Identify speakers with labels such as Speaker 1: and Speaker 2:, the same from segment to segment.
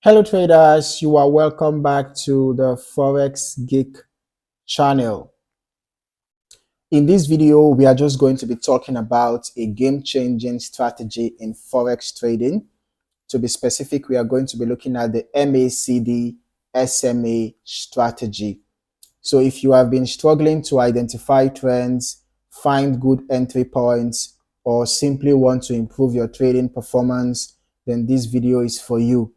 Speaker 1: Hello traders, you are welcome back to the Forex Geek channel. In this video, we are just going to be talking about a game-changing strategy in Forex trading. To be specific, we are going to be looking at the MACD SMA strategy. So if you have been struggling to identify trends, find good entry points, or simply want to improve your trading performance, then this video is for you.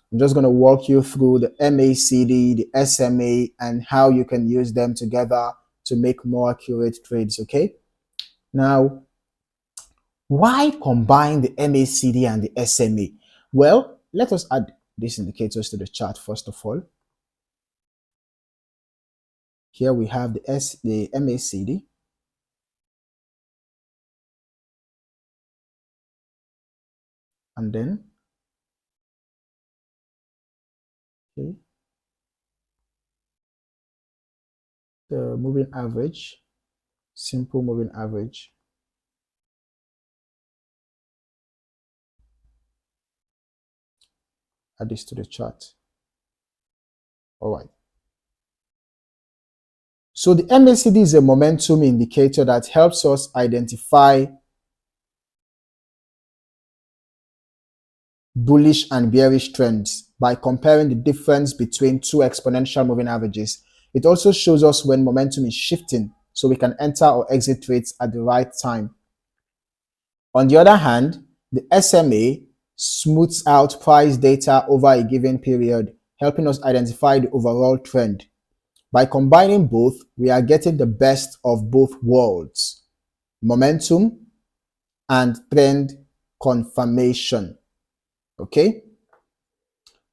Speaker 1: I'm just going to walk you through the MACD, the SMA, and how you can use them together to make more accurate trades, okay? Now, why combine the MACD and the SMA? Well, let us add these indicators to the chart first of all. Here we have the MACD. And then, okay, the moving average, simple moving average. Add this to the chart. All right. So the MACD is a momentum indicator that helps us identify bullish and bearish trends by comparing the difference between two exponential moving averages. It also shows us when momentum is shifting so we can enter or exit trades at the right time. On the other hand, the SMA smooths out price data over a given period, helping us identify the overall trend. By combining both, we are getting the best of both worlds: momentum and trend confirmation. Okay?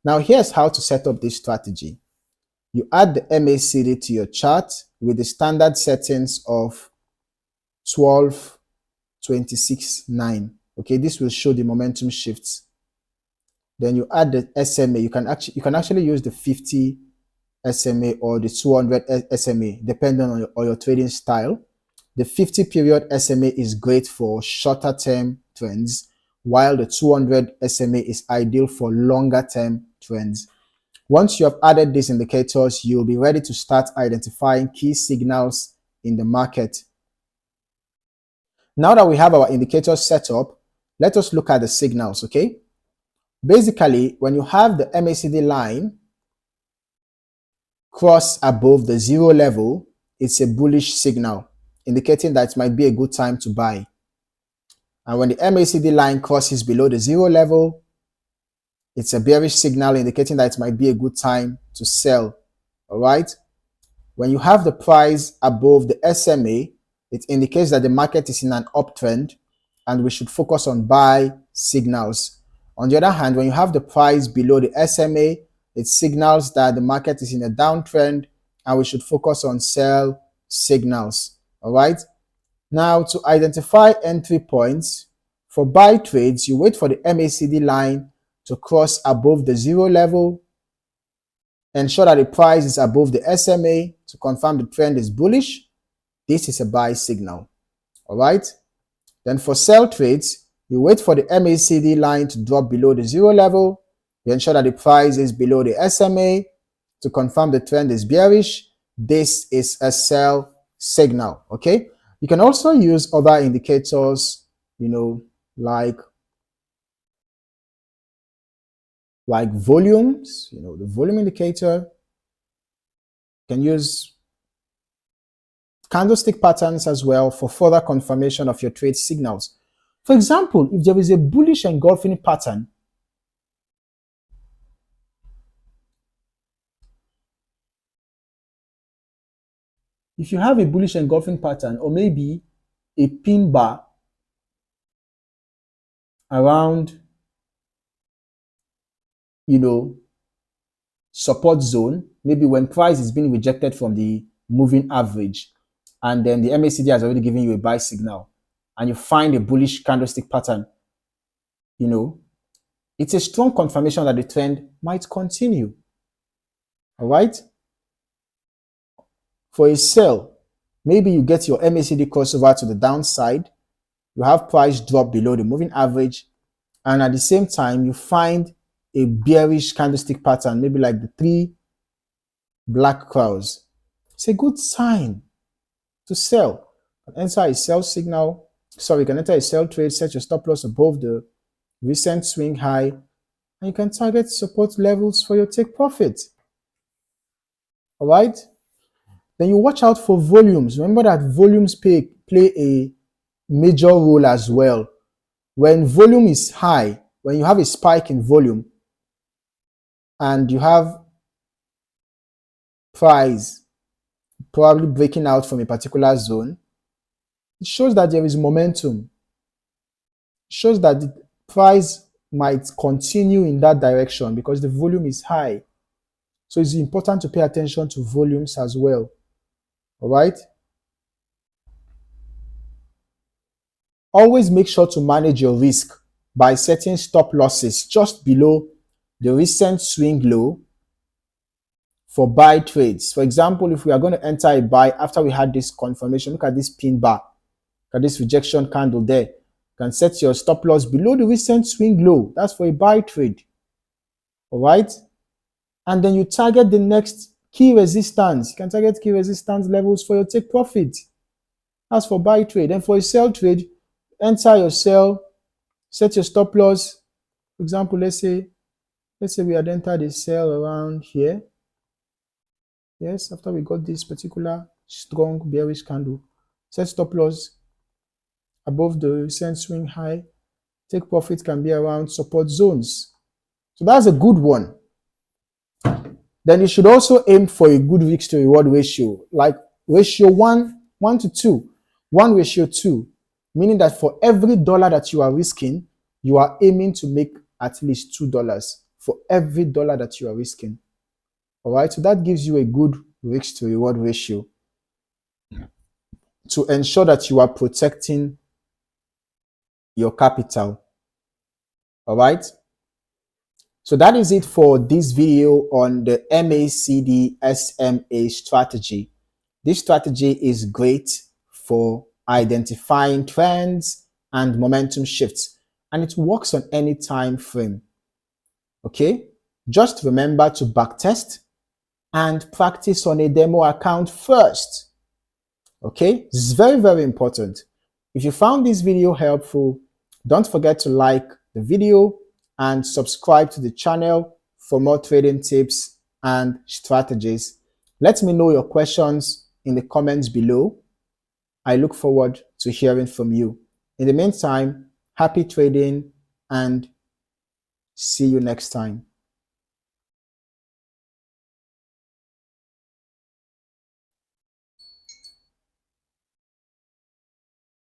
Speaker 1: Now here's how to set up this strategy. You add the MACD to your chart with the standard settings of 12, 26, 9. Okay, this will show the momentum shifts. Then you add the SMA. You can actually use the 50 SMA or the 200 SMA depending on your trading style. The 50 period SMA is great for shorter term trends, while the 200 SMA is ideal for longer term trends. Once you have added these indicators, you'll be ready to start identifying key signals in the market. Now that we have our indicators set up, let us look at the signals, okay? Basically, when you have the MACD line cross above the zero level, it's a bullish signal, indicating that it might be a good time to buy. And when the MACD line crosses below the zero level, it's a bearish signal indicating that it might be a good time to sell. All right. When you have the price above the SMA, it indicates that the market is in an uptrend and we should focus on buy signals. On the other hand, when you have the price below the SMA, it signals that the market is in a downtrend and we should focus on sell signals. All right. Now, to identify entry points for buy trades, you wait for the MACD line to cross above the zero level. Ensure that the price is above the SMA to confirm the trend is bullish. This is a buy signal. All right. Then for sell trades, you wait for the MACD line to drop below the zero level. You ensure that the price is below the SMA to confirm the trend is bearish. This is a sell signal. Okay. You can also use other indicators, like volumes, the volume indicator. You can use candlestick patterns as well for further confirmation of your trade signals. For example, if there is a bullish engulfing pattern, if you have a bullish engulfing pattern or maybe a pin bar around, support zone, maybe when price is being rejected from the moving average, and then the MACD has already given you a buy signal, and you find a bullish candlestick pattern, it's a strong confirmation that the trend might continue. All right. For a sell, maybe you get your MACD crossover to the downside, you have price drop below the moving average, and at the same time, you find a bearish candlestick pattern, maybe like the 3 black crows, it's a good sign to sell. Enter a sell signal. Sorry, you can enter a sell trade, set your stop loss above the recent swing high, and you can target support levels for your take profit. All right. Then you watch out for volumes. Remember that volumes play a major role as well. When volume is high, when you have a spike in volume and you have price probably breaking out from a particular zone, it shows that there is momentum. It shows that the price might continue in that direction because the volume is high. So it's important to pay attention to volumes as well. All right. Always make sure to manage your risk by setting stop losses just below the recent swing low for buy trades. For example, if we are going to enter a buy after we had this confirmation, look at this pin bar, look at this rejection candle there. You can set your stop loss below the recent swing low. That's for a buy trade. All right. And then you target the next key resistance. You can target key resistance levels for your take profit. That's for buy trade. And for a sell trade, enter your sell, set your stop loss. For example, let's say we had entered a sell around here. Yes, after we got this particular strong bearish candle, set stop loss above the recent swing high. Take profit can be around support zones. So that's a good one. Then you should also aim for a good risk to reward ratio, like ratio 1 to 2, 1:2, meaning that for every dollar that you are risking, you are aiming to make at least $2 for every dollar that you are risking. All right, so that gives you a good risk to reward ratio to ensure that you are protecting your capital. All right. So that is it for this video on the MACD SMA strategy. This strategy is great for identifying trends and momentum shifts, and it works on any time frame. Okay, just remember to backtest and practice on a demo account first. Okay, this is very, very important. If you found this video helpful, don't forget to like the video and subscribe to the channel for more trading tips and strategies. Let me know your questions in the comments below. I look forward to hearing from you. In the meantime, happy trading and see you next time.